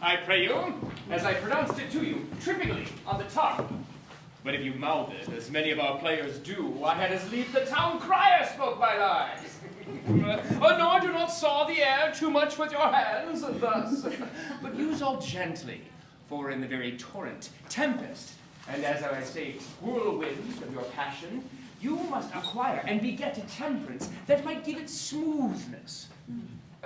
I pray you, as I pronounced it to you, trippingly, on the tongue. But if you mouthed it, as many of our players do, I had as lief the town crier spoke my lines. Nor do not saw the air too much with your hands, thus. But use all gently, for in the very torrent, tempest, and as I say, whirlwind of your passion, you must acquire and beget a temperance that might give it smoothness.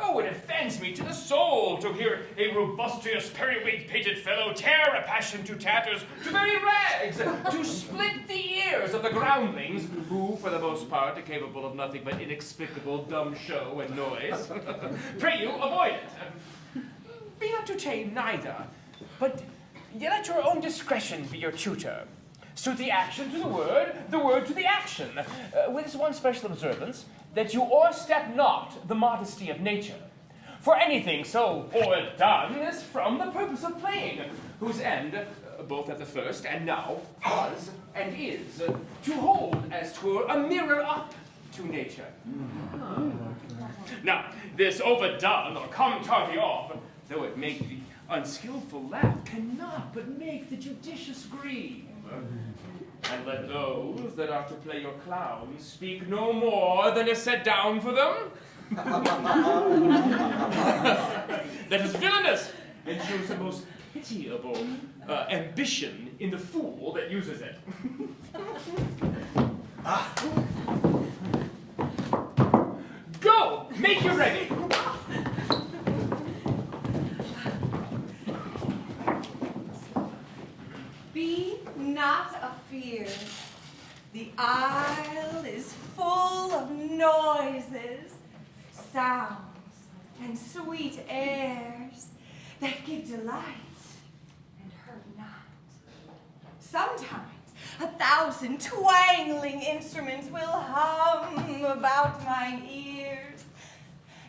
Oh, it offends me to the soul to hear a robustious, periwig-pated fellow tear a passion to tatters, to very rags, to split the ears of the groundlings, who, for the most part, are capable of nothing but inexplicable dumb show and noise. Pray you, avoid it. Be not too tame neither, but yet let your own discretion be your tutor. Suit the action to the word to the action, with this one special observance, that you o'erstep not the modesty of nature. For anything so o'erdone is from the purpose of playing, whose end, both at the first and now, was and is, to hold as 'twere a mirror up to nature. Now, this overdone or come tardy off, though it make the unskillful laugh, cannot but make the judicious grieve. And let those that are to play your clowns speak no more than is set down for them. That is villainous, and shows the most pitiable ambition in the fool that uses it. Go, make you ready. Be not afeard. The isle is full of noises, sounds, and sweet airs that give delight and hurt not. Sometimes 1,000 twangling instruments will hum about mine ears,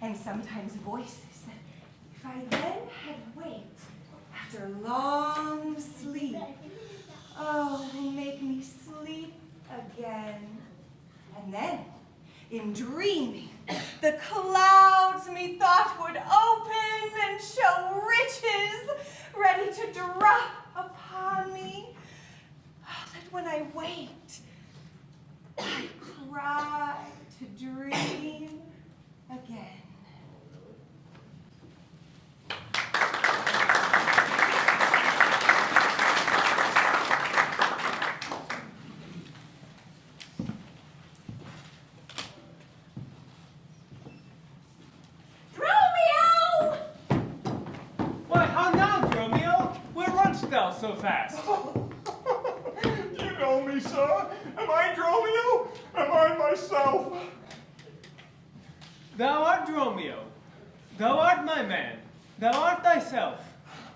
and sometimes voices that, if I then had waked after long sleep, will make me sleep again. And then, in dreaming, the clouds methought would open and show riches ready to drop upon me. That when I waked, I cried to dream again. So fast. You know me, sir. Am I Dromio? Am I myself? Thou art Dromio. Thou art my man. Thou art thyself.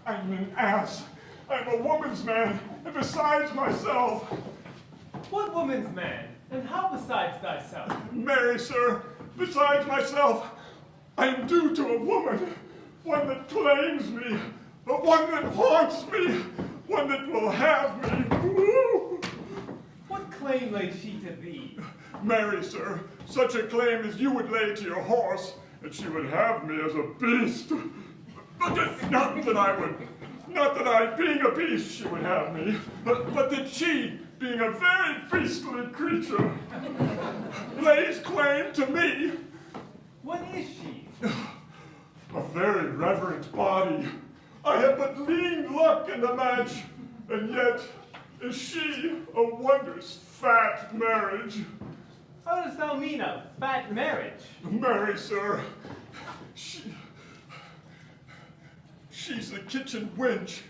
I'm an ass. I'm a woman's man, and besides myself. What woman's man? And how besides thyself? Marry, sir, besides myself, I am due to a woman, one that claims me, one that haunts me, one that will have me. Ooh. What claim laid she to thee? Marry, sir, such a claim as you would lay to your horse, and she would have me as a beast. But not that I, being a beast, she would have me, but that she, being a very beastly creature, lays claim to me. What is she? A very reverent body. I have but lean luck in the match, and yet is she a wondrous fat marriage. How dost thou mean a fat marriage? Marry, sir, she's the kitchen wench,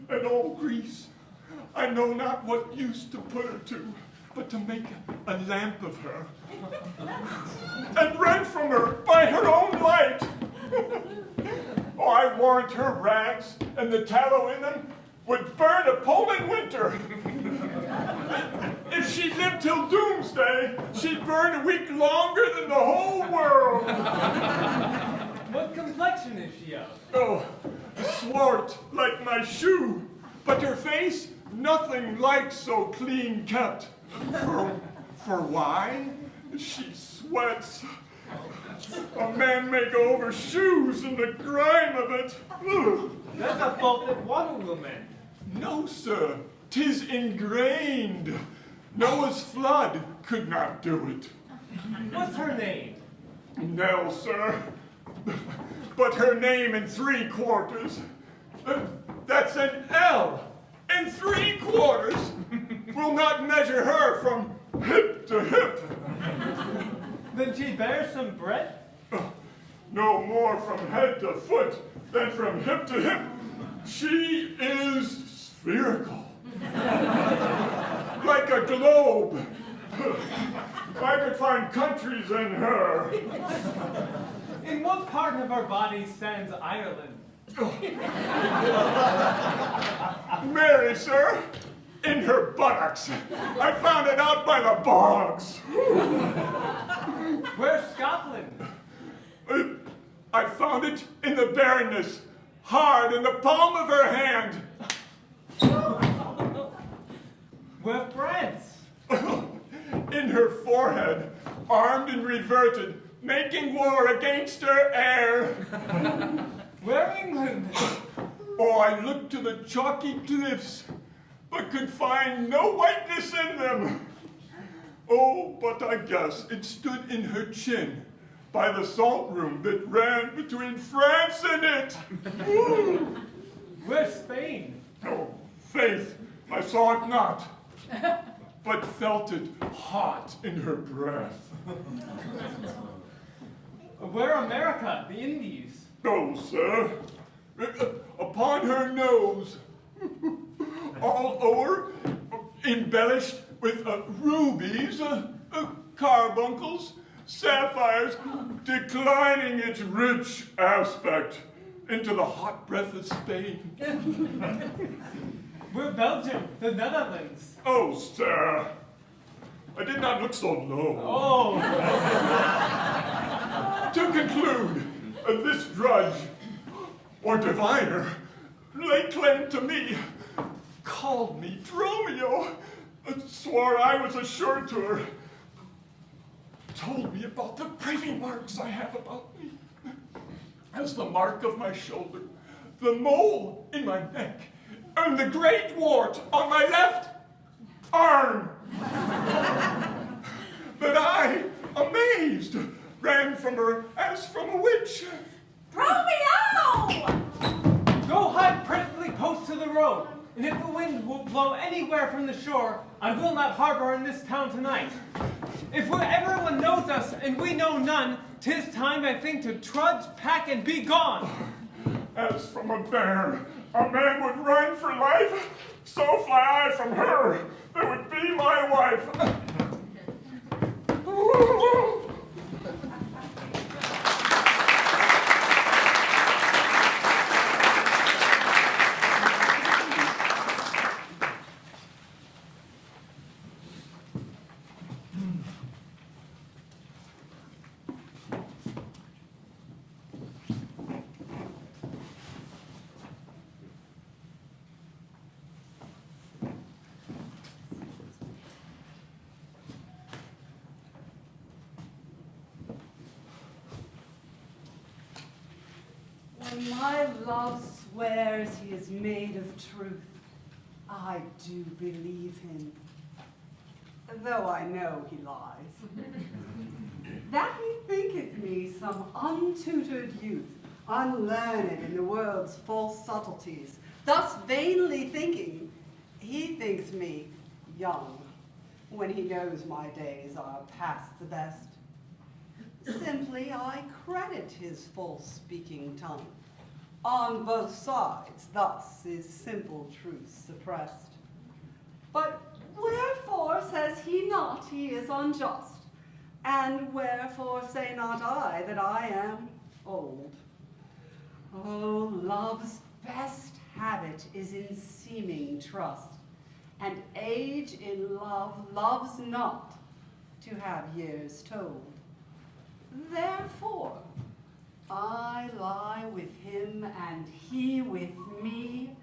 and all grease. I know not what use to put her to, but to make a lamp of her, and rent from her by her own light. Oh, I warrant her rags and the tallow in them would burn a Poland winter. If she lived till doomsday, she'd burn a week longer than the whole world. What complexion is she of? Oh, swart like my shoe, but her face nothing like so clean kept. For why? She sweats. A man may go over shoes in the grime of it. Ugh. That's a fault that water will mend. No, sir, 'tis ingrained. Noah's flood could not do it. What's her name? No, sir, but her name in 3/4. That's an L in 3/4. We'll not measure her from hip to hip. Then she bears some breadth? No more from head to foot than from hip to hip. She is spherical, like a globe. I could find countries in her. In what part of her body stands Ireland? Mary, sir, in her buttocks. I found it out by the bogs. Where's Scotland? I found it in the barrenness, hard in the palm of her hand. Where France? In her forehead, armed and reverted, making war against her heir. Where England? Oh, I looked to the chalky cliffs, but could find no whiteness in them. Oh, but I guess it stood in her chin, by the salt room that ran between France and it. Where's Spain? Oh, faith, I saw it not, but felt it hot in her breath. Where America? The Indies? No, sir, upon her nose, all over, embellished with rubies, carbuncles, sapphires, declining its rich aspect into the hot breath of Spain. We're Belgium, the Netherlands. Oh, sir, I did not look so low. Oh, To conclude, this drudge, or diviner, laid claim to me, called me Dromio, swore I was assured to her, told me about the privy marks I have about me, as the mark of my shoulder, the mole in my neck, and the great wart on my left arm. That I, amazed, ran from her as from a witch. Romeo! go hide presently close to the road, and if the wind will blow anywhere from the shore, I will not harbor in this town tonight. If everyone knows us and we know none, 'tis time, I think, to trudge, pack, and be gone. As from a bear, a man would run for life, so fly I from her that would be my wife. When my love swears he is made of truth, I do believe him, though I know he lies. That he thinketh me some untutored youth, unlearned in the world's false subtleties, thus vainly thinking, he thinks me young, when he knows my days are past the best. Simply I credit his false-speaking tongue. On both sides, thus is simple truth suppressed. But wherefore says he not he is unjust? And wherefore say not I that I am old? Oh, love's best habit is in seeming trust, and age in love loves not to have years told. Therefore, I lie with him and he with me,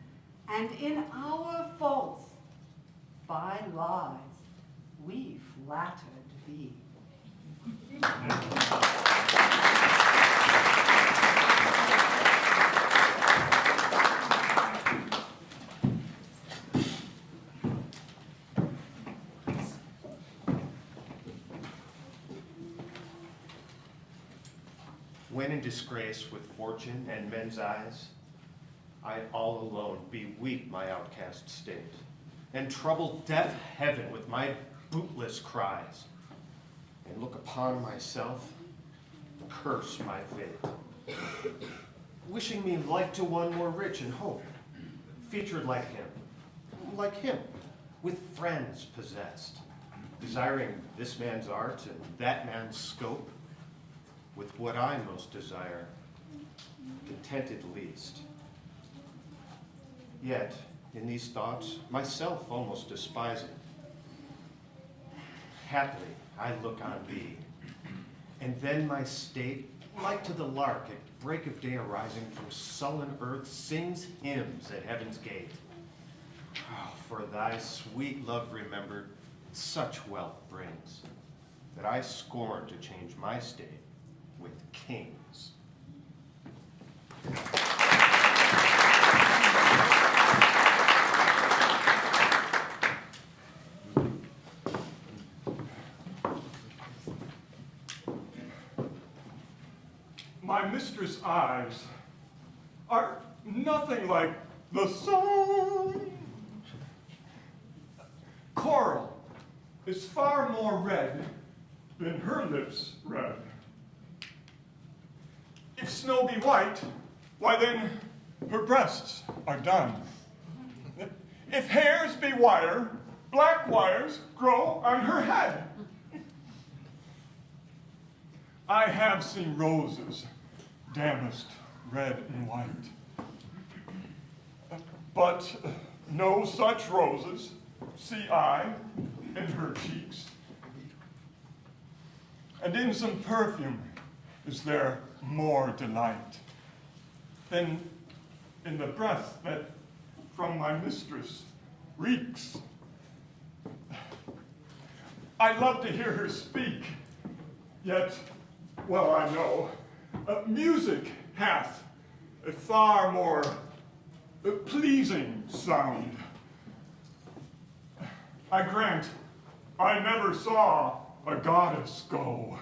and in our faults, by lies, we flattered thee. When in disgrace with fortune and men's eyes, I all alone beweep my outcast state, and trouble deaf heaven with my bootless cries, and look upon myself, curse my fate, wishing me like to one more rich in hope, featured like him, with friends possessed, desiring this man's art and that man's scope, with what I most desire, contented least. Yet, in these thoughts, myself almost despising, haply I look on thee, and then my state, like to the lark at break of day arising from sullen earth, sings hymns at heaven's gate. Oh, for thy sweet love remembered, such wealth brings, that I scorn to change my state with kings. My mistress' eyes are nothing like the sun. Coral is far more red than her lips red. If snow be white, why then her breasts are dun. If hairs be wire, black wires grow on her head. I have seen roses damasked red and white, but no such roses see I in her cheeks. And in some perfume is there more delight than in the breath that from my mistress reeks. I love to hear her speak, yet, well I know, music hath a far more pleasing sound. I grant I never saw a goddess go.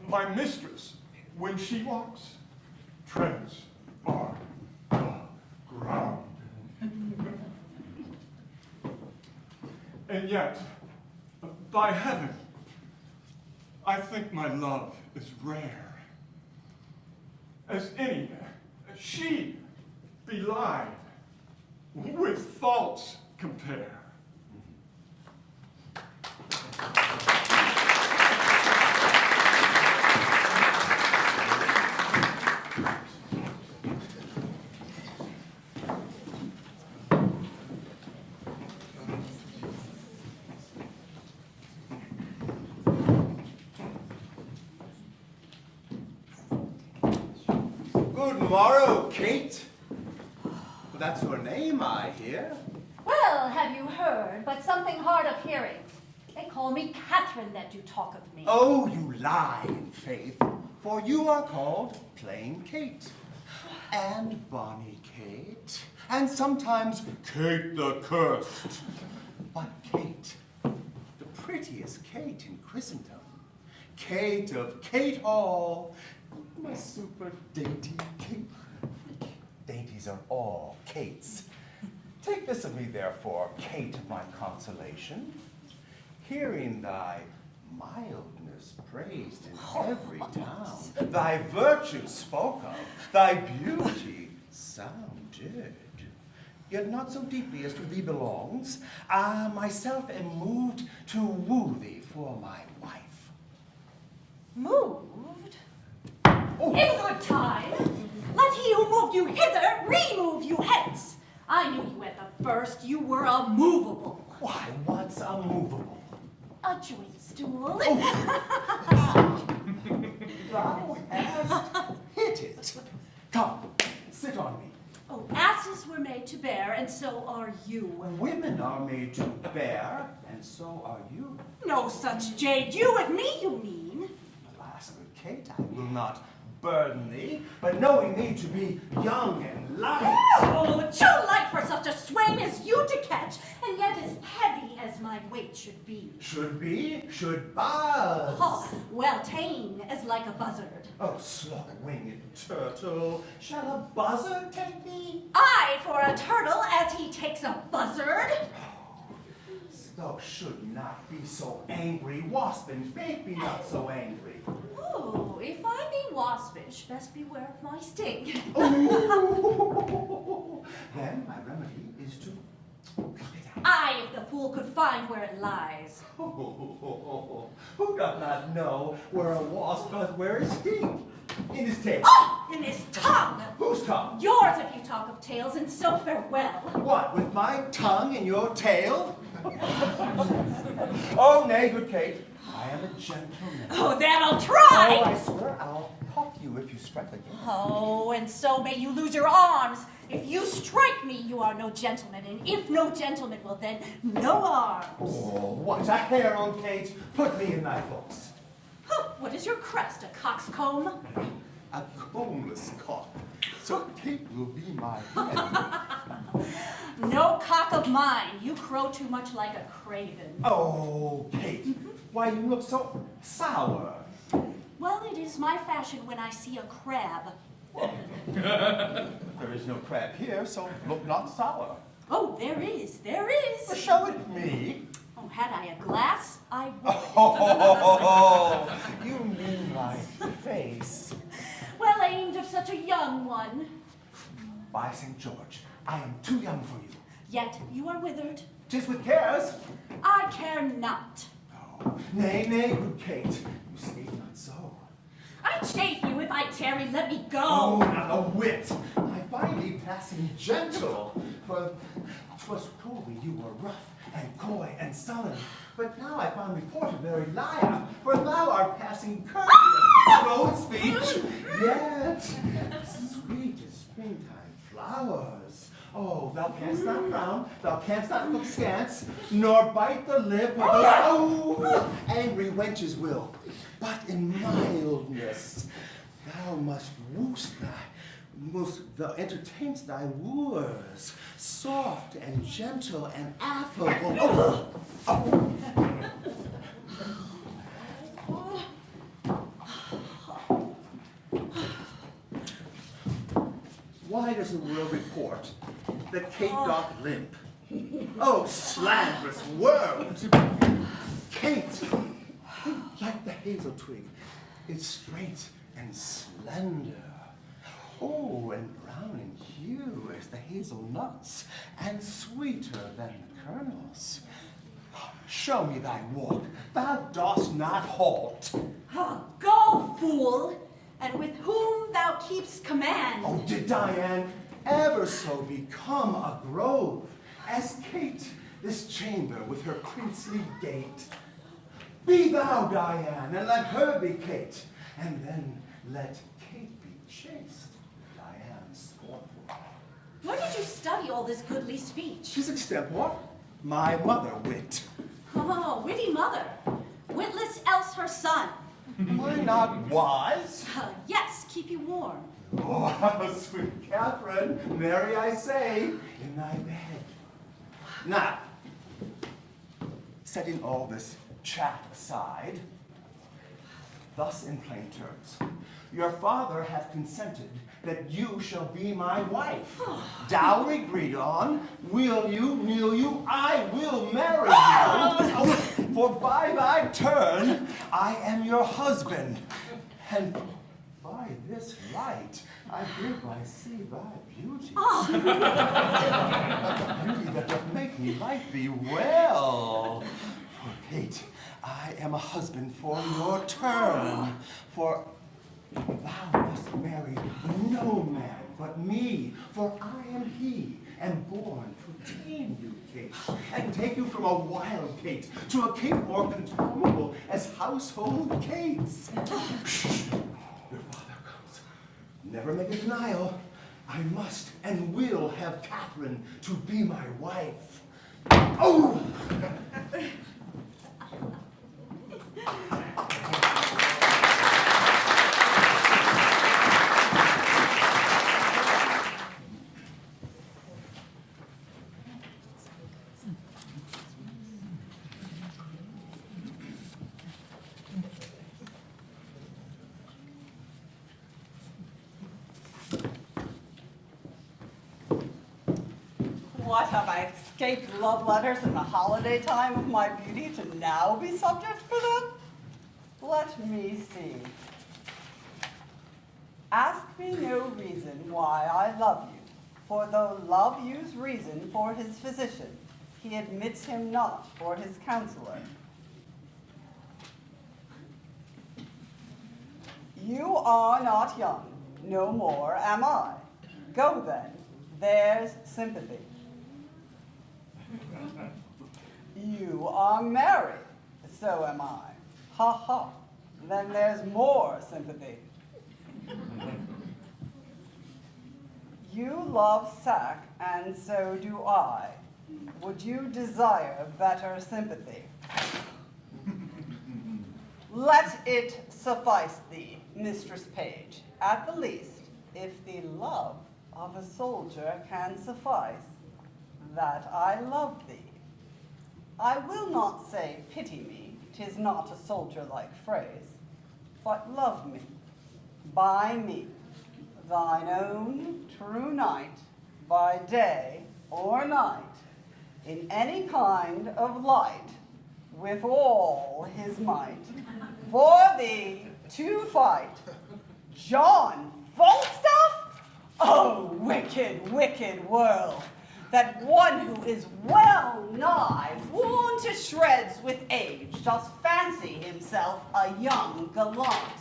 My mistress, when she walks, treads on the ground. And yet, by heaven, I think my love is rare. As any, she belied, with faults compare. Good morrow, Kate. That's your name, I hear. Well, have you heard, but something hard of hearing. They call me Catherine that do talk of me. Oh, you lie in faith, for you are called plain Kate, and bonny Kate, and sometimes Kate the Cursed. But Kate, the prettiest Kate in Christendom, Kate of Kate Hall, my super dainty Kate. Dainties are all Kates. Take this of me, therefore, Kate, my consolation, hearing thy mildness praised in every town, thy virtue spoke of, thy beauty sounded, yet not so deeply as to thee belongs, I myself am moved to woo thee for my wife. Moved? Oh. In good time. Let he who moved you hither remove you hence. I knew you at the first. You were immovable. Why, what's unmovable? A joint stool. Oh. Thou hast hit it. Come, sit on me. Oh, asses were made to bear, and so are you. Women are made to bear, and so are you. No such jade. You with me, you mean? Alas, good Kate, I will not burden thee, but knowing thee to be young and light. Oh, too light for such a swain as you to catch, and yet as heavy as my weight should be. Should be, should buzz. Oh, well tame as like a buzzard. Oh, slow-winged turtle, shall a buzzard take thee? I for a turtle as he takes a buzzard. Thou should not be so angry, waspin, faith be not so angry. Oh, if I be waspish, best beware of my sting. Oh. Then my remedy is to pluck it out. Aye, if the fool could find where it lies. Oh, who doth not know where a wasp doth wear his sting? In his tail. Oh, in his tongue. Whose tongue? Yours if you talk of tails, and so farewell. What, with my tongue in your tail? Oh, nay, good Kate. I am a gentleman. Oh, then I'll Oh, try. I swear I'll puff you if you strike again. Oh, and so may you lose your arms. If you strike me, you are no gentleman, and if no gentleman, well then, no arms. Oh, what a harem, Kate. Put me in thy books. Huh, what is your crest, a coxcomb? A combless cock. So Kate will be my head. No cock of mine. You crow too much like a craven. Oh, Kate, why you look so sour? Well, it is my fashion when I see a crab. There is no crab here, so look not sour. Oh, there is, there is. Show it me. Oh, had I a glass, I would. Oh, you mean my face. Well aimed of such a young one. By St. George, I am too young for you. Yet you are withered. 'Tis with cares. I care not. Oh, nay, nay, good Kate, you say not so. I chafe you if I tarry, let me go. Oh, not a whit. I find thee passing gentle. For 'twas told me you were rough and coy and sullen. But now I find reported very liar, for thou art passing courteous, slow in speech, yet sweet as springtime flowers. Oh, thou canst not frown, thou canst not look skance, nor bite the lip of those angry wenches will. But in mildness, thou must thou entertainst thy wooers, soft and gentle and affable. Oh, oh. Why does the world report that Kate doth limp? Oh, slanderous world! Kate, like the hazel twig, is straight and slender. Oh, and brown in hue as the hazelnuts, and sweeter than the kernels. Show me thy walk, thou dost not halt. Go, fool, and with whom thou keepst command. Oh, did Diane ever so become a grove, as Kate, this chamber with her princely gate? Be thou Diane, and let her be Kate, and then let Kate be chaste, Diane scornful. Where did you study all this goodly speech? 'Tis extempore, my mother wit. Oh, witty mother, witless else her son. Am I not wise? Yes, keep you warm. Oh, sweet Catherine, marry I say, in thy bed. Now, setting all this chat aside, thus in plain terms, your father hath consented that you shall be my wife. Dowry agreed on, will you, kneel you, I will marry you. For by thy turn, I am your husband. And by this light, I hereby see thy beauty. Beauty that doth make me like thee well. For Kate, I am a husband for your turn. For thou must marry no man but me, for I am he, and born to tame you, Kate, and take you from a wild Kate to a Kate more controllable as household Kates. Shh, your father comes. Never make a denial. I must and will have Catherine to be my wife. Oh! What, have I escaped love letters in the holiday time of my beauty to now be subject for them? Let me see. Ask me no reason why I love you, for though love use reason for his physician, he admits him not for his counselor. You are not young, no more am I. Go then, there's sympathy. You are married, so am I. Ha ha, then there's more sympathy. You love sack, and so do I. Would you desire better sympathy? Let it suffice thee, Mistress Page, at the least, if the love of a soldier can suffice, that I love thee. I will not say pity me, 'tis not a soldier-like phrase, but love me, by me, thine own true knight, by day or night, in any kind of light, with all his might, for thee to fight. John Falstaff? Oh, wicked, wicked world, that one who is well nigh worn to shreds with age does fancy himself a young gallant.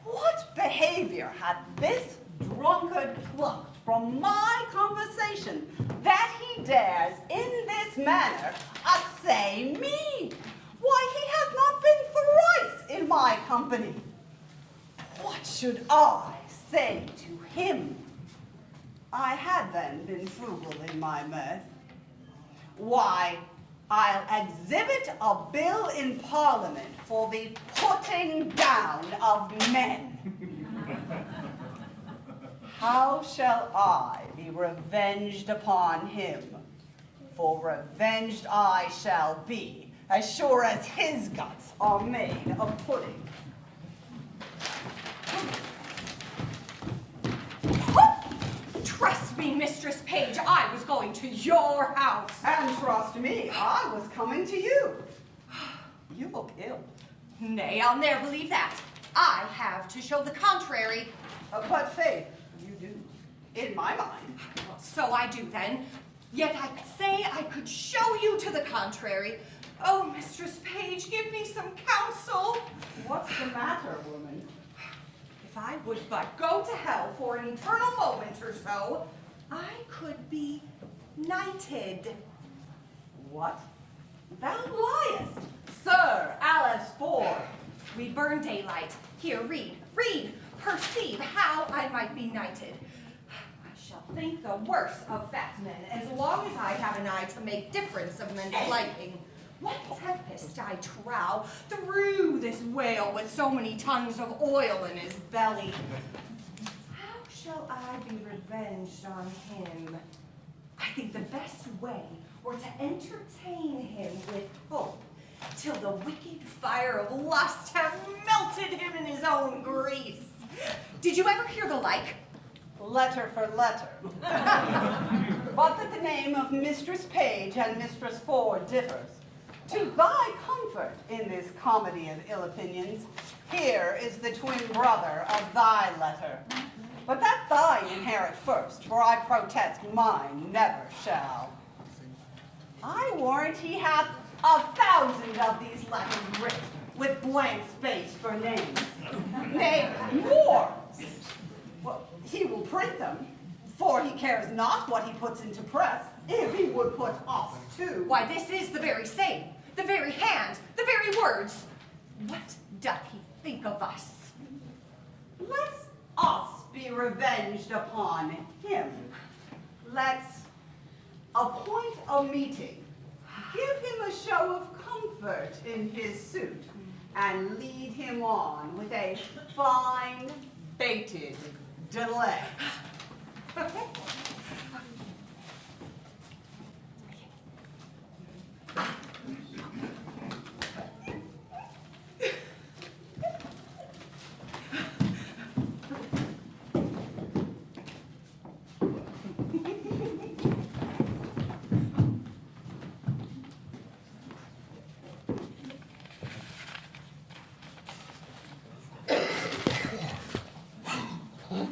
What behavior hath this drunkard plucked from my conversation that he dares in this manner assay me? Why, he hath not been thrice in my company. What should I say to him? I had then been frugal in my mirth. Why, I'll exhibit a bill in Parliament for the putting down of men. How shall I be revenged upon him? For revenged I shall be, as sure as his guts are made of pudding. Trust me, Mistress Page, I was going to your house. And trust me, I was coming to you. You look ill. Nay, I'll ne'er believe that. I have to show the contrary. But faith, you do, in my mind. So I do then. Yet I say I could show you to the contrary. Oh, Mistress Page, give me some counsel. What's the matter, woman? If I would but go to hell for an eternal moment or so, I could be knighted. What? Thou liest. Sir, Alice Ford. We burn daylight. Here, read, read. Perceive how I might be knighted. I shall think the worse of fat men, as long as I have an eye to make difference of men's liking. What tempest I trow through this whale with so many tons of oil in his belly? How shall I be revenged on him? I think the best way were to entertain him with hope, till the wicked fire of lust have melted him in his own grease. Did you ever hear the like? Letter for letter. But that the name of Mistress Page and Mistress Ford differs. To thy comfort in this comedy of ill opinions, here is the twin brother of thy letter. But that thine inherit first, for I protest mine never shall. I warrant he hath 1,000 of these letters writ, with blank space for names. Nay, more. Well, he will print them, for he cares not what he puts into press, if he would put us too. Why, this is the very same, the very hand, the very words. What doth he think of us? Let's us be revenged upon him. Let's appoint a meeting, give him a show of comfort in his suit, and lead him on with a fine, baited delay.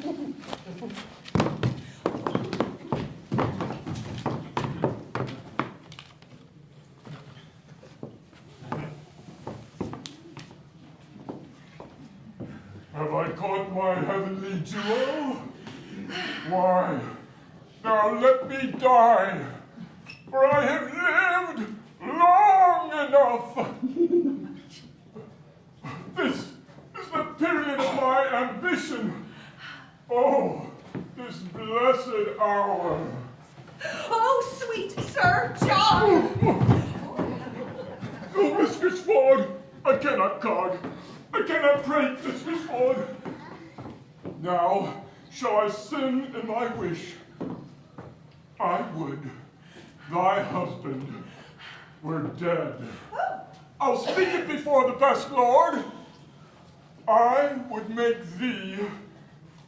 Have I caught my heavenly jewel? Why, now let me die, for I have lived long enough. This is the period of my ambition. Oh, this blessed hour. Oh, sweet Sir John! Oh, Mistress Ford, I cannot cog. I cannot pray, Mistress Ford. Now shall I sin in my wish. I would thy husband were dead. I'll speak it before the best lord. I would make thee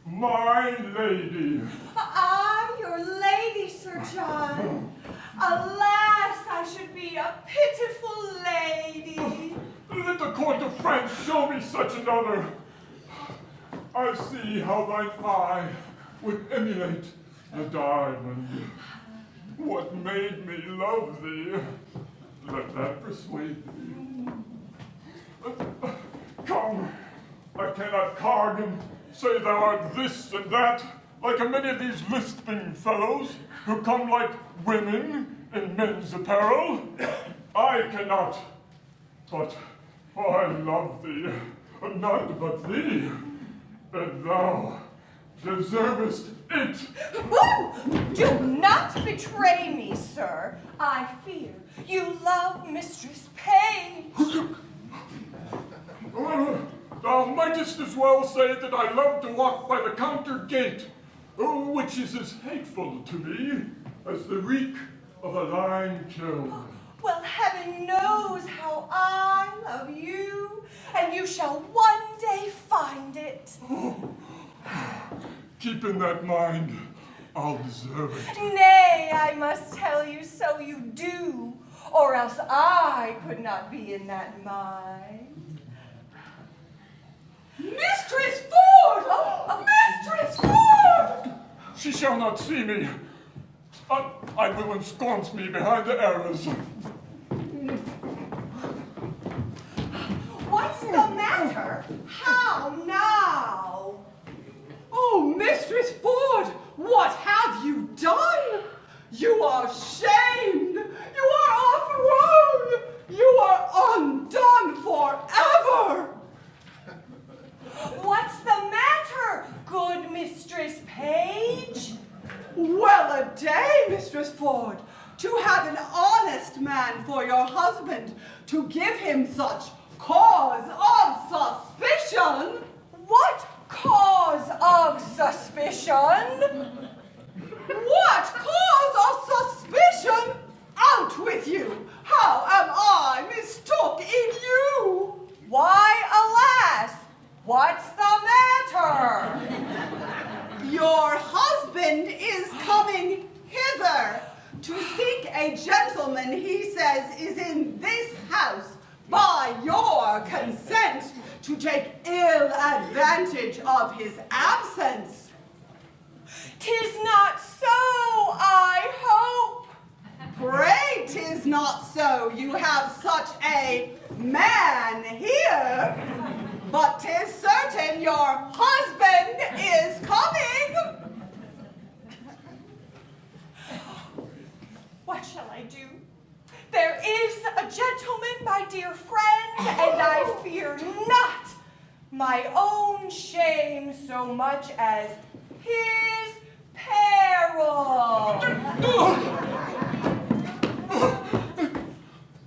my lady. I, your lady, Sir John. Alas, I should be a pitiful lady. Let the court of France show me such another. I see how thine eye would emulate the diamond. What made me love thee? Let that persuade thee. Come, I cannot cog and say thou art this and that, like a many of these lisping fellows who come like women in men's apparel. I cannot, but I love thee, none but thee, and thou deservest it. Ooh, do not betray me, sir. I fear you love Mistress Page. Thou mightest as well say that I love to walk by the counter gate, which is as hateful to me as the reek of a lime kiln. Well, heaven knows how I love you, and you shall one day find it. Keep in that mind, I'll deserve it. Nay, I must tell you so you do, or else I could not be in that mind. Mistress Ford! Oh, Mistress Ford! She shall not see me. I will ensconce me behind the arrows. What's the matter? How now? Oh, Mistress Ford, what have you done? You are shamed. You are overthrown. You are undone forever. What's the matter, good Mistress Page? Well a day, Mistress Ford, to have an honest man for your husband, to give him such cause of suspicion. What cause of suspicion? What cause of suspicion? Out with you! How am I mistook in you? Why, alas, what's the matter? Your husband is coming hither to seek a gentleman he says is in this house by your consent to take ill advantage of his absence. 'Tis not so, I hope. Pray 'tis not so. You have such a man here. But 'tis certain your husband is coming. What shall I do? There is a gentleman, my dear friend, and I fear not my own shame so much as his peril.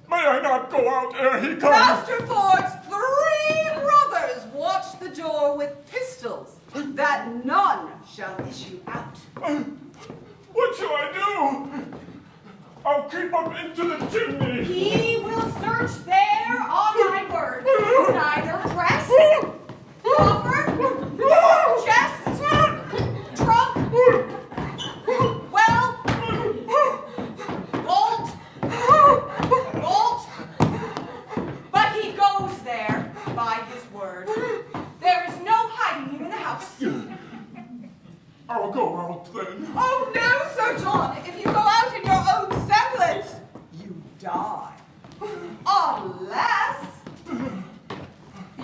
May I not go out ere he comes? Master Ford's 3 brothers watch the door with pistols, that none shall issue out. What shall I do? I'll creep up into the chimney. He will search there on my word. Neither dress, offer, jest, trunk, well, bolt, but he goes there by his word. There is no hiding him in the house. go out then. Oh no, Sir John! If you go out in your own semblance, you die. Unless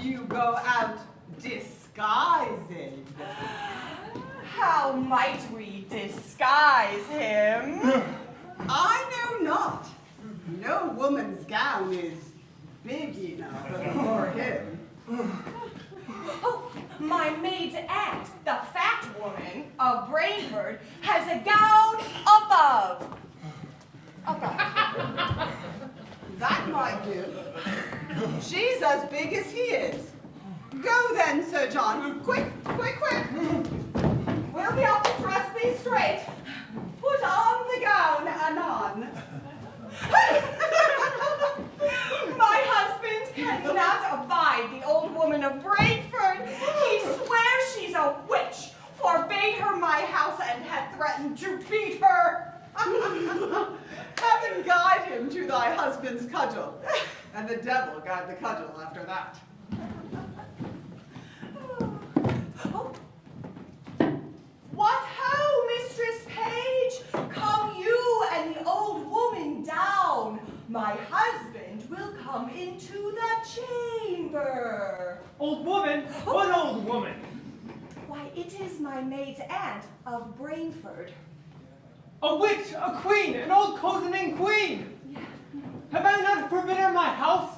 you go out disguising. How might we disguise him? I know not. No woman's gown is big enough for him. Oh, my maid's aunt, the fat woman of Brainford, has a gown above. That might do. She's as big as he is. Go then, Sir John. Quick, quick, quick. We'll be off to dress thee straight. Put on the gown anon. My husband cannot abide the old woman of Brainford. He swears she's a witch, forbade her my house, and had threatened to beat her. Heaven guide him to thy husband's cudgel, and the devil guide the cudgel after that. Oh. What ho, Mistress Page? Come you and the old woman down. My husband will come into the chamber. Old woman? What old woman? Why, it is my maid's aunt of Brainford. A witch, a queen, an old cozening queen. Have I not forbidden her my house?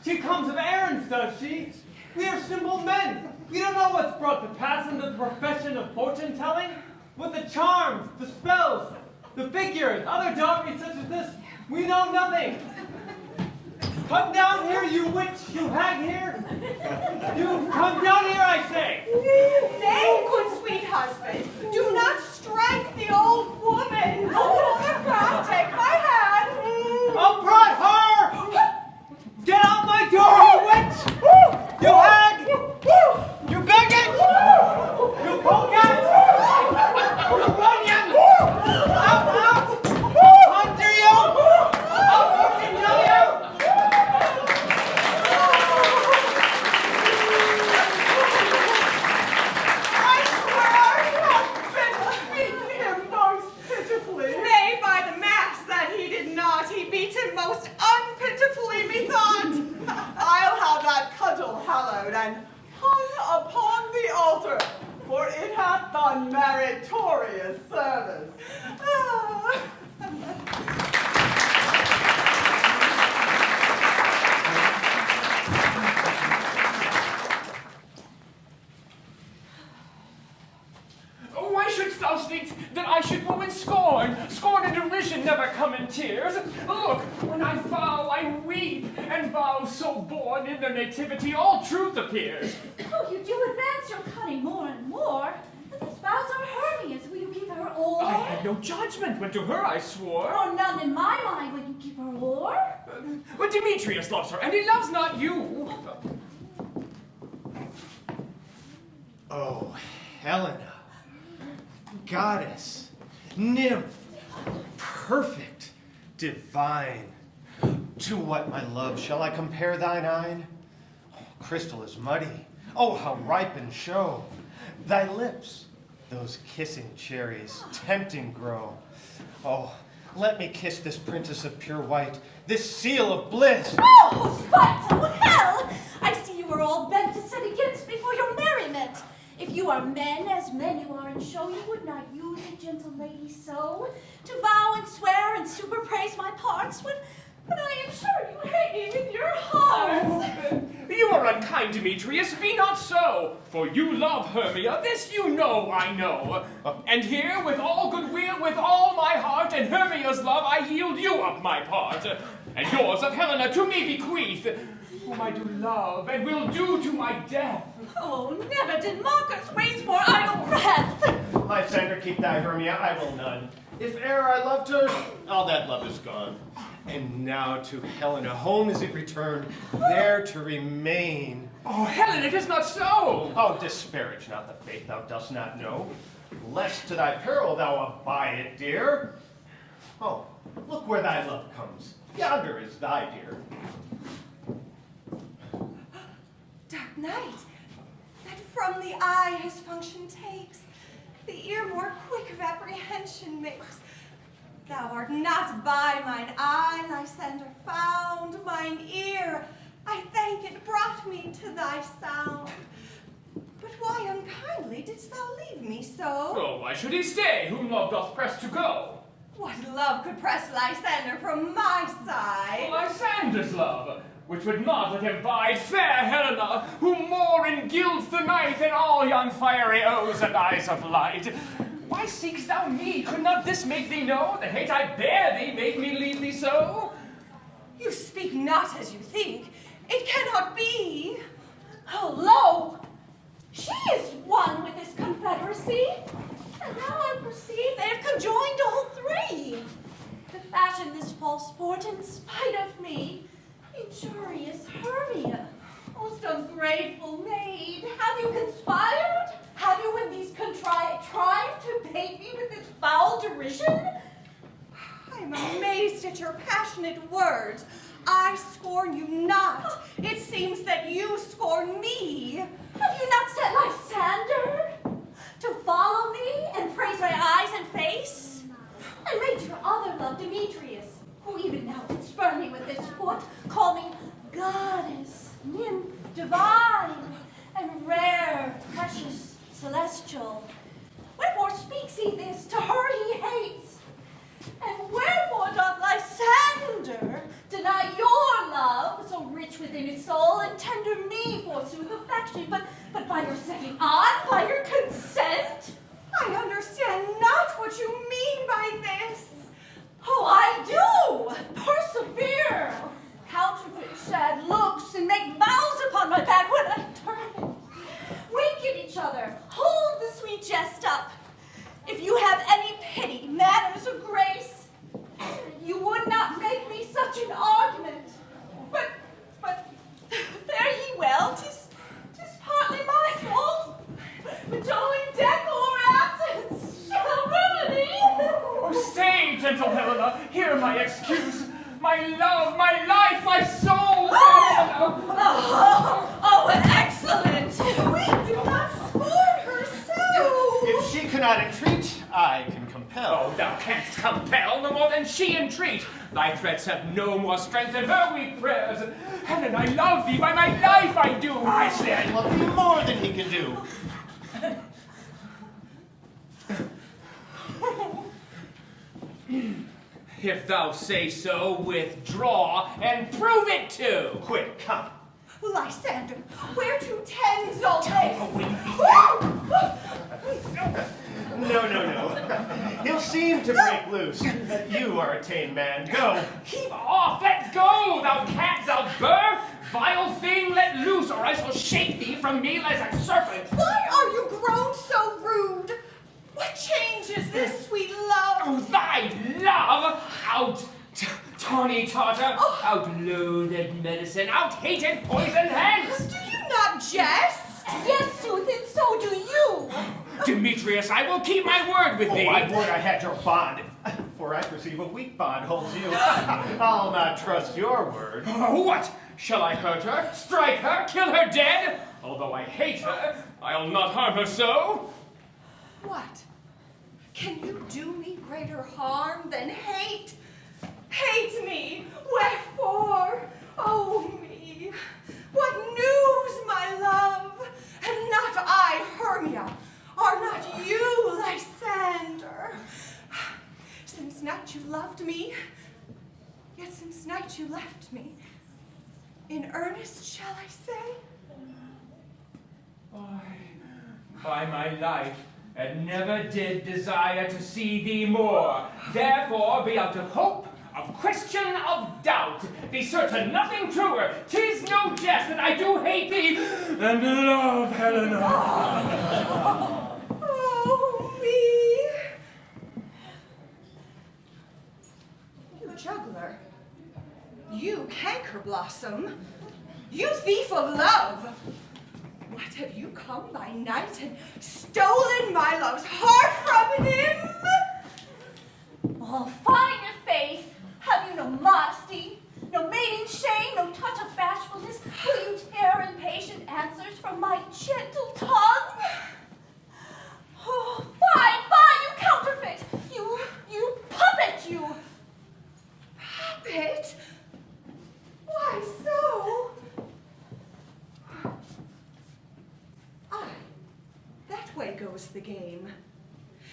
She comes of errands, does she? We are simple men. We don't know what's brought to pass in the profession of fortune-telling. With the charms, the spells, the figures, other doggery such as this, we know nothing. Come down here, you witch, you hag here. You come down here, I say. Nay, good sweet husband, do not strike the old woman. Take my hand. Upright her! Get out my door, you witch! You hag! You bigot! You polecat! You runion! Out, out! Under you! I'll fucking kill you! I swear I have beaten him most pitifully. Nay, by the mass that he did not, he beat him most unpitifully, methought. I'll have that cudgel hallowed and hung upon the altar, for it hath done meritorious service. Why shouldst thou think that I should woo in scorn? Scorn and derision never come in tears. Look, when I vow, I weep, and vows so born in their nativity, all truth appears. Oh, you do advance your cunning more and more. But these vows are Hermia's. Will you give her ore? I had no judgment when to her I swore. Or none in my mind. Will you give her ore? But Demetrius loves her, and he loves not you. Oh, Helena, goddess, nymph, perfect, divine. To what, my love, shall I compare thine eyne? Oh, crystal is muddy. Oh, how ripe in show. Thy lips, those kissing cherries, tempting grow. Oh, let me kiss this princess of pure white, this seal of bliss. Oh, spiteful hell! I see you are all bent to set against me for your merriment. If you are men, as men you are in show, you would not use a gentle lady so, to vow and swear and superpraise my parts, when I am sure you hate me with your hearts. You are unkind, Demetrius, be not so. For you love Hermia, this you know I know. And here, with all goodwill, with all my heart, and Hermia's love, I yield you up my part. And yours of Helena to me bequeath, whom I do love, and will do to my death. Oh, never did mockers waste more idle breath. Lysander, keep thy Hermia, I will none. If e'er I loved her, all that love is gone. And now to Helena, home is it returned, there to remain. Oh, Helen, it is not so. Oh, disparage not the faith thou dost not know, lest to thy peril thou abide it, dear. Oh, look where thy love comes. Yonder is thy dear. Dark night, that from the eye his function takes, the ear more quick of apprehension makes. Thou art not by mine eye, Lysander, found mine ear. I thank it brought me to thy sound. But why unkindly didst thou leave me so? Oh, why should he stay, whom love doth press to go? What love could press Lysander from my side? Lysander's love, which would not let him bide fair Helena, who more engilds the night than all yon fiery O's and eyes of light. Why seek'st thou me? Could not this make thee know? The hate I bear thee made me leave thee so? You speak not as you think. It cannot be. Oh, lo! She is one with this confederacy. And now I perceive they have conjoined all three to fashion this false sport in spite of me. Injurious Hermia, most ungrateful maid, have you conspired? Have you in these contrived to bait me with this foul derision? I am amazed at your passionate words. I scorn you not. It seems that you scorn me. Have you not set Lysander to follow me and praise my eyes and face? And made your other love, Demetrius, who even now can spurn me with his foot, call me goddess, nymph, divine, and rare, precious, celestial. Wherefore speaks he this to her he hates? And wherefore doth Lysander deny your love, so rich within his soul, and tender me, forsooth, affection, but by your setting on, by your consent? I understand not what you mean by this. Oh, I do! Persevere! Counterfeit sad looks and make vows upon my back when I turn. Wink at each other. Hold the sweet jest up. If you have any pity, manners, or grace, you would not make me such an argument. But fare ye well. 'Tis partly my fault. But owing death or absence shall remedy. Oh, stay, gentle Helena, hear my excuse. My love, my life, my soul, Oh, excellent. We do not scorn her so. If she cannot entreat, I can compel. Oh, thou canst compel no more than she entreat. Thy threats have no more strength than her weak prayers. Helen, I love thee, by my life I do. I say I love thee more than he can do. If thou say so, withdraw and prove it too. Quick, come. Lysander, where to tends all this? No. He'll seem to break loose. You are a tame man. Go. Keep off, let go, thou cat, thou bird. Vile thing, let loose, or I shall shake thee from me like a serpent. Why are you grown so rude? What change is this, sweet love? Oh, thy love, out, tawny tartar, out loathed medicine, out hated poison hence. Do you not jest? Yes, sooth, and so do you. Demetrius, I will keep my word with thee. I would I had your bond, for I perceive a weak bond holds you. I'll not trust your word. Oh, what? Shall I hurt her, strike her, kill her dead? Although I hate her, I'll not harm her so. What? Can you do me greater harm than hate? Hate me! Wherefore? Oh me! What news, my love? And not I, Hermia. Are not you, Lysander? Since night you loved me, yet since night you left me. In earnest, shall I say? By my life, and never did desire to see thee more. Therefore, be out of hope, of question, of doubt. Be certain nothing truer. 'Tis no jest that I do hate thee, and love Helena. Oh, me! You juggler. You canker blossom. You thief of love. What, have you come by night and stolen my love's heart from him? Oh, fine faith. Have you no modesty, no maiden shame, no touch of bashfulness? Will you tear impatient answers from my gentle tongue? Oh, fine that way goes the game.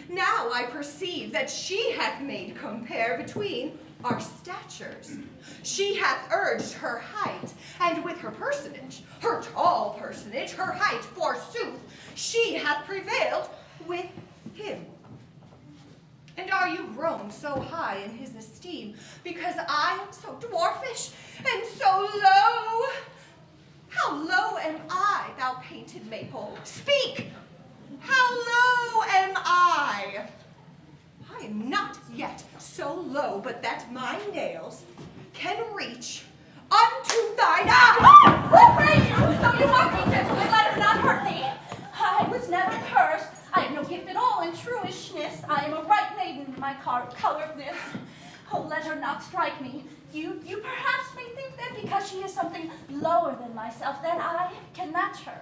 Now I perceive that she hath made compare between our statures. She hath urged her height, and with her personage, her tall personage, her height forsooth, she hath prevailed with him. And are you grown so high in his esteem, because I am so dwarfish and so low? How low am I, thou painted maple? Speak! How low am I? I am not yet so low, but that my nails can reach unto thine eye. I pray you, though you mock me, gentlemen, let her not hurt me. I was never cursed. I have no gift at all in truishness. I am a right maiden in my coloredness. Oh, let her not strike me. You perhaps may think that because she is something lower than myself, then I can match her.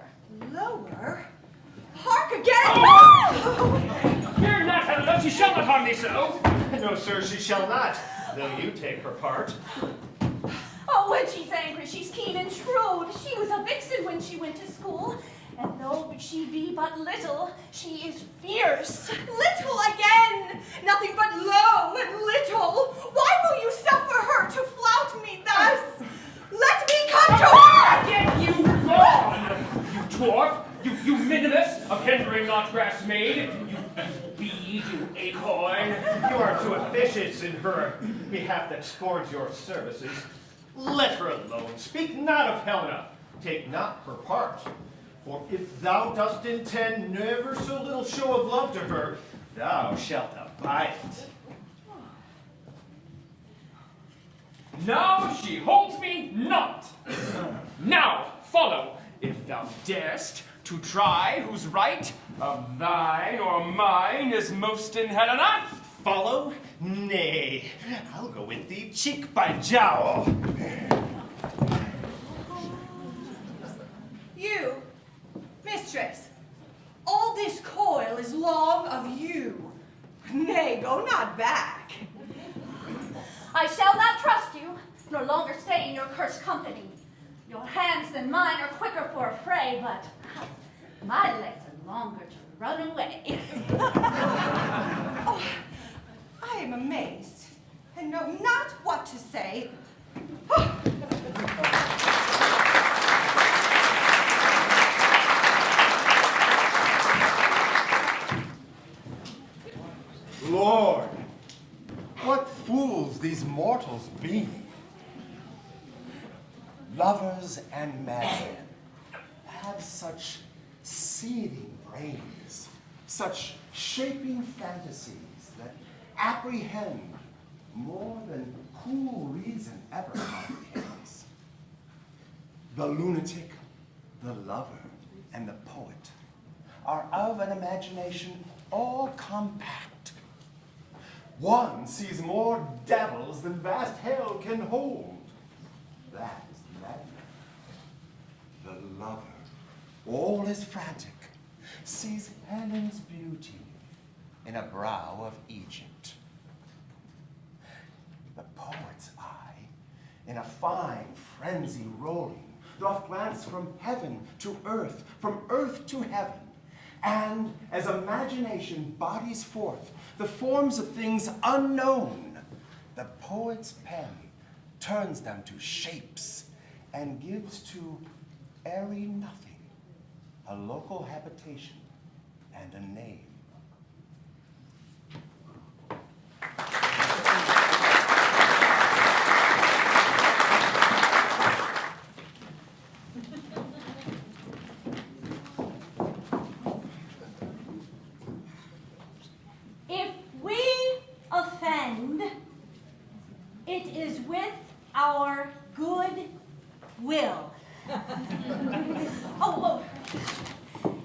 Lower? Hark again! Fear not, Helena, she shall not harm thee so. No, sir, she shall not, though you take her part. Oh, when she's angry, she's keen and shrewd. She was a vixen when she went to school. And though she be but little, she is fierce. Little again! Nothing but low and little! Why will you suffer her to flout me thus? Let me come to her! Get you gone, you dwarf! You minimus of hindering not grass made! You bead, you acorn! You are too officious in her behalf that scorns your services. Let her alone. Speak not of Helena. Take not her part. For if thou dost intend never so little show of love to her, thou shalt abide it. Now she holds me not! Now follow, if thou darest, to try whose right of thine or mine is most in Helena. Follow? Nay, I'll go with thee cheek by jowl. You, mistress, all this coil is long of you. Nay, go not back. I shall not trust you, nor longer stay in your cursed company. Your hands than mine are quicker for a fray, but my legs are longer to run away. Oh, I am amazed and know not what to say. Lord, what fools these mortals be. Lovers and madmen have such seething brains, such shaping fantasies that apprehend more than cool reason ever comprehends. The lunatic, the lover, and the poet are of an imagination all compact. One sees more devils than vast hell can hold. That is the madman. The lover, all is frantic, sees Helen's beauty in a brow of Egypt. The poet's eye, in a fine frenzy rolling, doth glance from heaven to earth, from earth to heaven, and as imagination bodies forth the forms of things unknown, the poet's pen turns them to shapes and gives to airy nothing a local habitation and a name. If we offend, it is with our good will. Oh,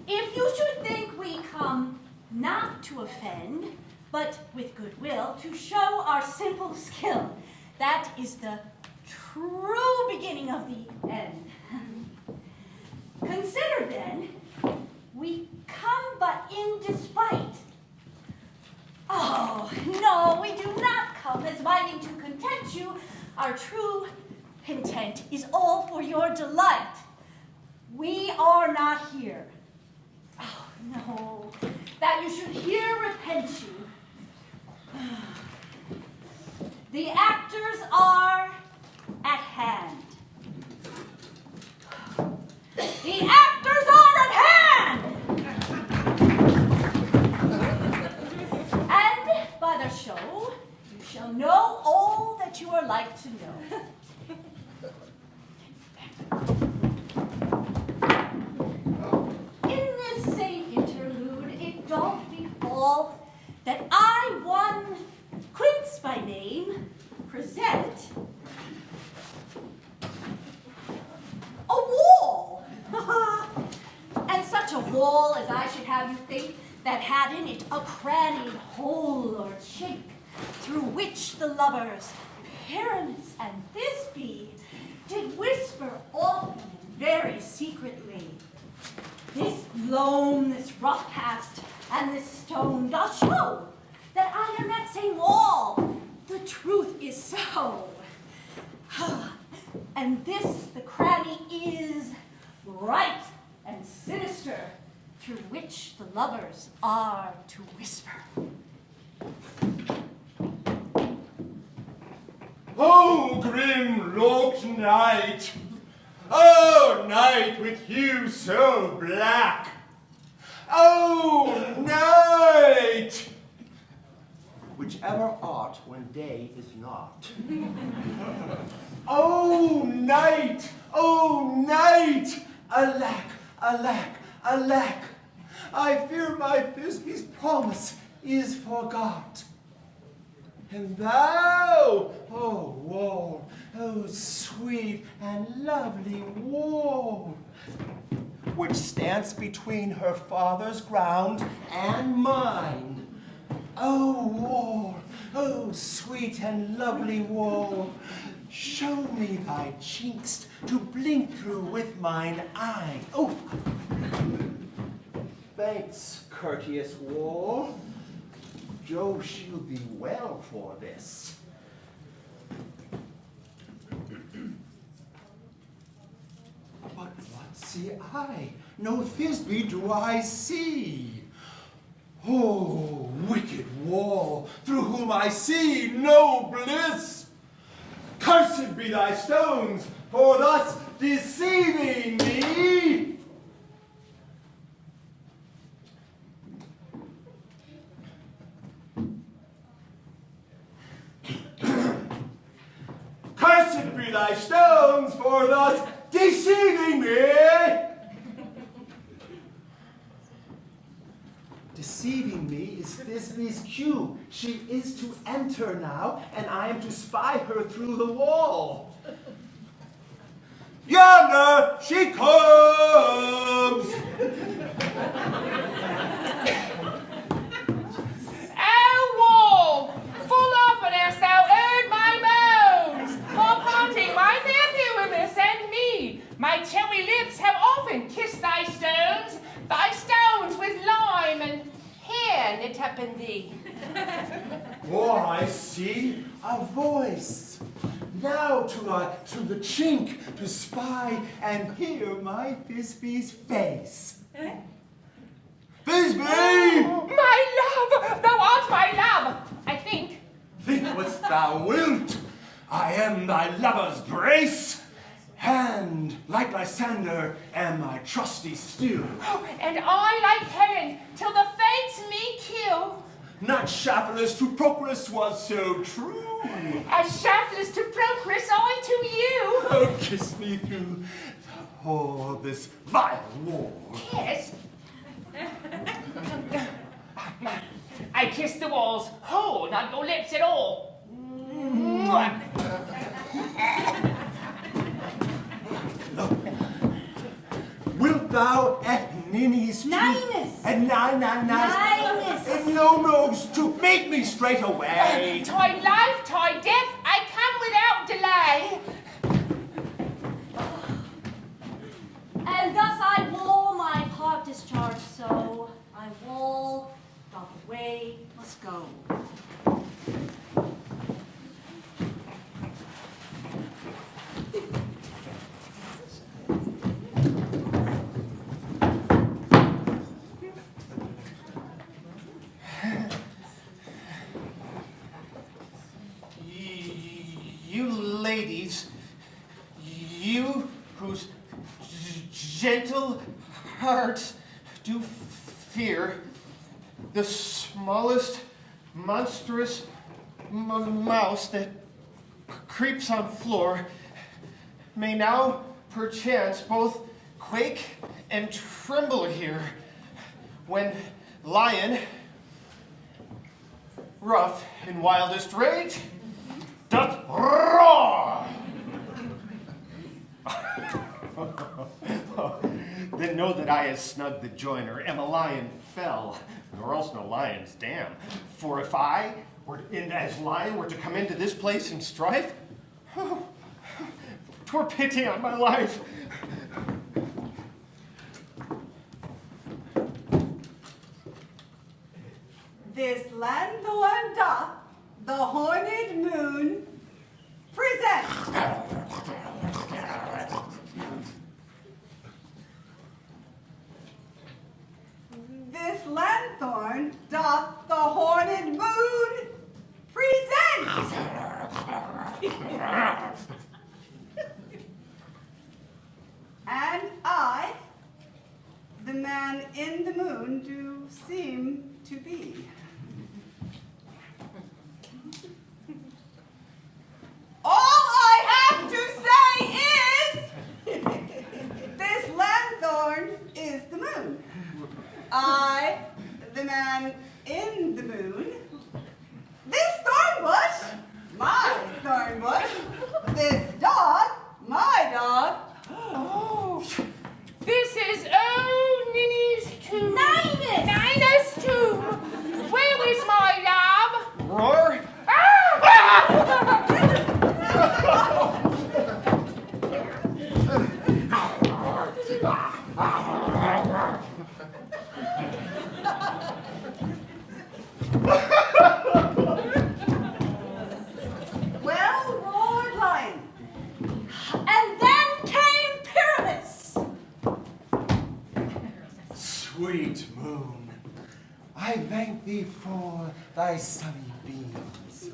if you should think we come not to offend, but with goodwill to show our simple skill, that is the true beginning of the end. Consider then, we come but in despite. Oh, no, we do not come as mighting to content you. Our true intent is all for your delight. We are not here. Oh, No, that you should here repent you. The actors are at hand. The actors are at hand! And by the show, you shall know all that you are like to know. In this same interlude, it doth befall that I, one Quince by name, present a wall. And such a wall as I should have you think that had in it a crannied hole or chink, through which the lovers, Pyramus and Thisbe, did whisper often and very secretly. This loam, this rough cast, and this stone doth show that I am that same wall. The truth is so. And this, the cranny, is bright and sinister, through which the lovers are to whisper. Oh, grim looked night! Oh, night with hue so black! Oh, night! Whichever art when day is not. Oh, night! Oh, night! Alack, alack, alack! I fear my Thisbe's promise is forgot. And thou, oh wall, oh sweet and lovely wall, which stands between her father's ground and mine. Oh wall, oh sweet and lovely wall, show me thy chinks to blink through with mine eye. Oh, thanks, courteous wall. Joe, she'll be well for this. But what see I? No Thisbe do I see. Oh, wicked wall, through whom I see no bliss. Cursed be thy stones for thus deceiving me. Cursed be thy stones for thus deceiving me. Deceiving me is Thisbe's cue. She is to enter now, and I am to spy her through the wall. Yonder she comes! Oh, wall, full often hast thou heard my moans, for parting my fair Pyramus and me. My cherry lips have often kissed thy stones with lime and hair knit up in thee. Oh, I see a voice. Now to the chink to spy and hear my Thisbe's face. Thisbe! My love! Thou art my love, I think. Think what thou wilt. I am thy lover's grace, and like Lysander am I trusty still. And I like Helen, till the fates me kill. Not Shafalus to Procris was so true. As Shafalus to Procris, I to you. Oh, kiss me through the whole of this vile war. Kiss? I kiss the walls whole, not your lips at all. Mwah. Wilt thou at Ninny's Ninus! and no to make me straight away? Thy life, thy death, I come without delay. And thus I will my part discharge so, I will, doth away must go. gentle hearts do fear the smallest monstrous mouse that creeps on floor may now perchance both quake and tremble here when lion, rough in wildest rage, doth roar. Then know that I, as snug the joiner, am a lion fell, nor else no lion's dam. For if I were as lion were to come into this place in strife, twere pity on my life. This lanthorn doth the horned moon present. This lanthorn doth the horned moon present. And I, the man in the moon, do seem to be. All I have to say is, this lanthorn is the moon. I, the man in the moon. This thorn bush, my thorn bush. This dog, my dog. Oh, this is Ninny's tomb. Ninus! Ninus' tomb. Where is my lamb? Roar? Well roared lion. And then came Pyramus. Sweet moon, I thank thee for thy sunny beams.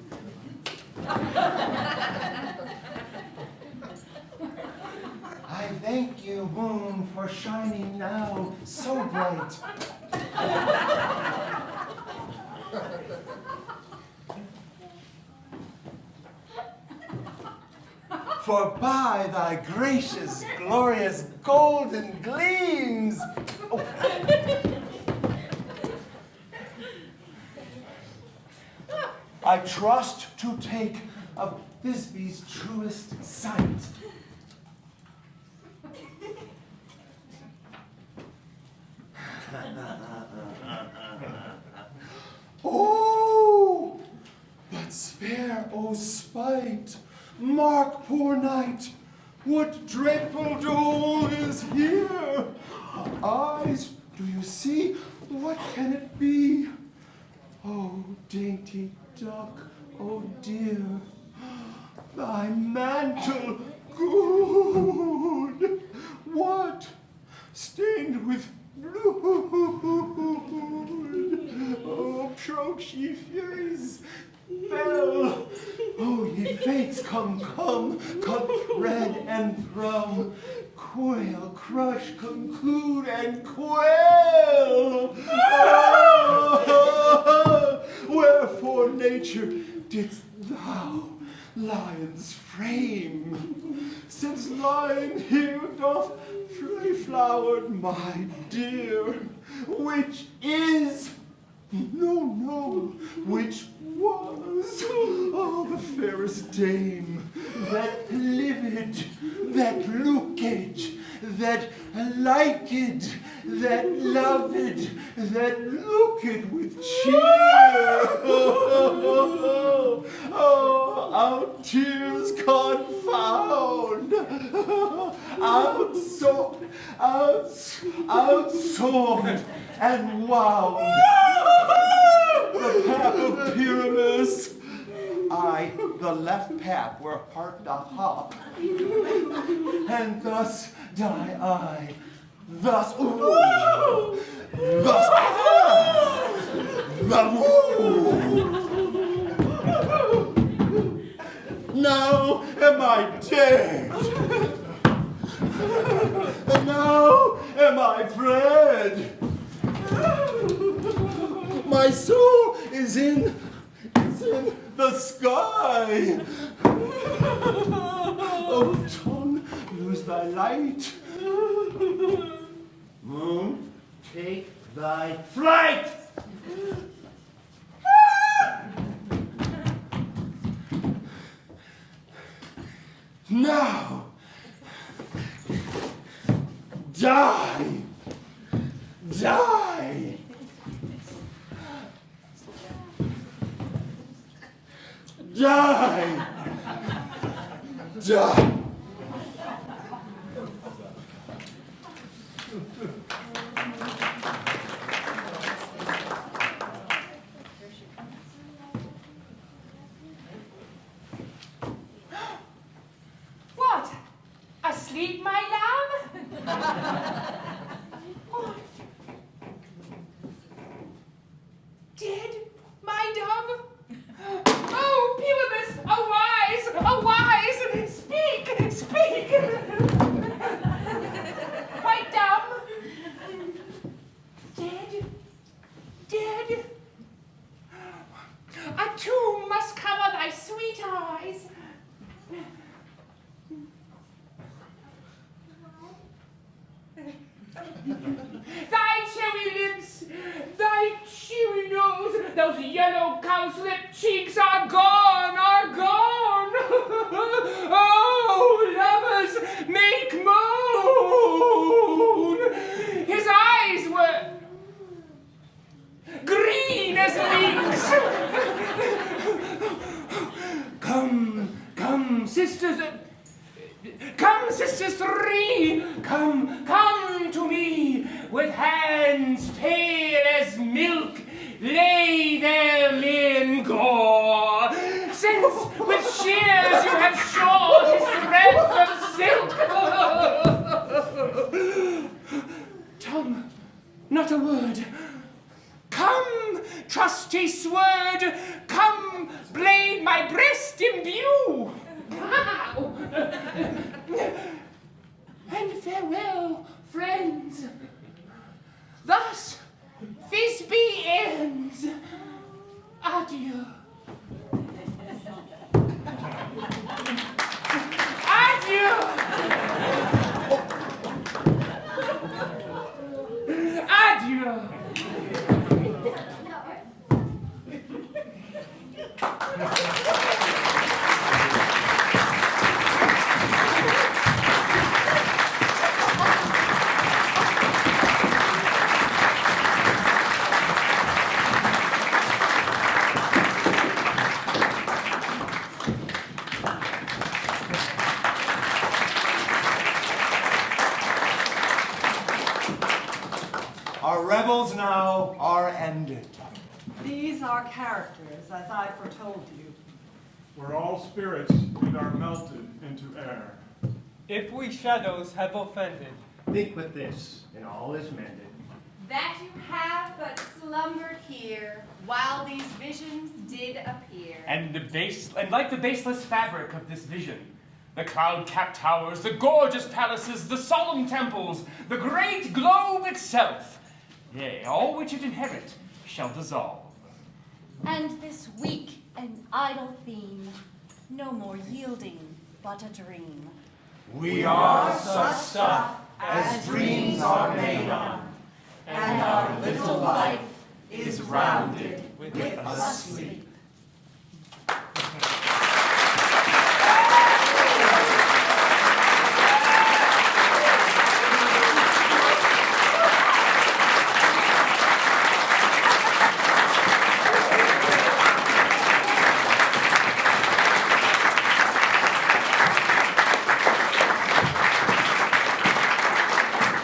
I thank you, moon, for shining now so bright. For by thy gracious, glorious, golden gleams, I trust to take of Thisbe's truest sight. Oh, but spare, O spite, mark, poor knight, what dreadful dole is here? Eyes, do you see? What can it be? Oh, dainty duck, oh dear, thy mantle good. What? Stained with blood. Oh, approach ye furies, fell. Oh, ye fates, come, cut thread and thrum. Quail, crush, conclude, and quail. Oh, wherefore, nature, didst thou lion's frame? Since lion here doth free-flowered, my dear, which is, no, which was, oh, the fairest dame, that livid, that looked, that liked, that loved, that looked with cheer. Oh, our tears confound, outsawed, and wound. The pap of Pyramus, I, the left pap, where heart doth hop, and thus die I, thus, ooh, thus, now am I dead, and now my soul is in the sky. Oh, tongue, lose thy light. Moon, take thy flight. Now, die, die. Die! Die! What? Asleep, my love? Dead, my dove? Oh, Pewibus, arise! Speak! Quite dumb? Dead? A tomb must cover thy sweet eyes. Thy cherry lips, thy chewy nose, those yellow cowslip cheeks are gone, Oh, lovers, make moan. His eyes were green as links. Come, sisters. Come, sisters three, come to me, with hands pale as milk, lay them in gore, since with shears you have shorn his threads of silk. Tongue, not a word. Come, trusty sword, come, blade my breast imbue. And farewell, friends. Thus Thisbe ends. Adieu. Adieu. Adieu. Our revels now are ended. These are characters, as I foretold you. We're all spirits and are melted into air. If we shadows have offended, Think with this, and all is mended. That you have but slumbered here, while these visions did appear. And like the baseless fabric of this vision, the cloud-capped towers, the gorgeous palaces, the solemn temples, the great globe itself, yea, all which it inherit, shall dissolve. And this weak and idle theme, no more yielding, but a dream. We are such stuff as dreams are made on, and our little life is rounded with a sleep.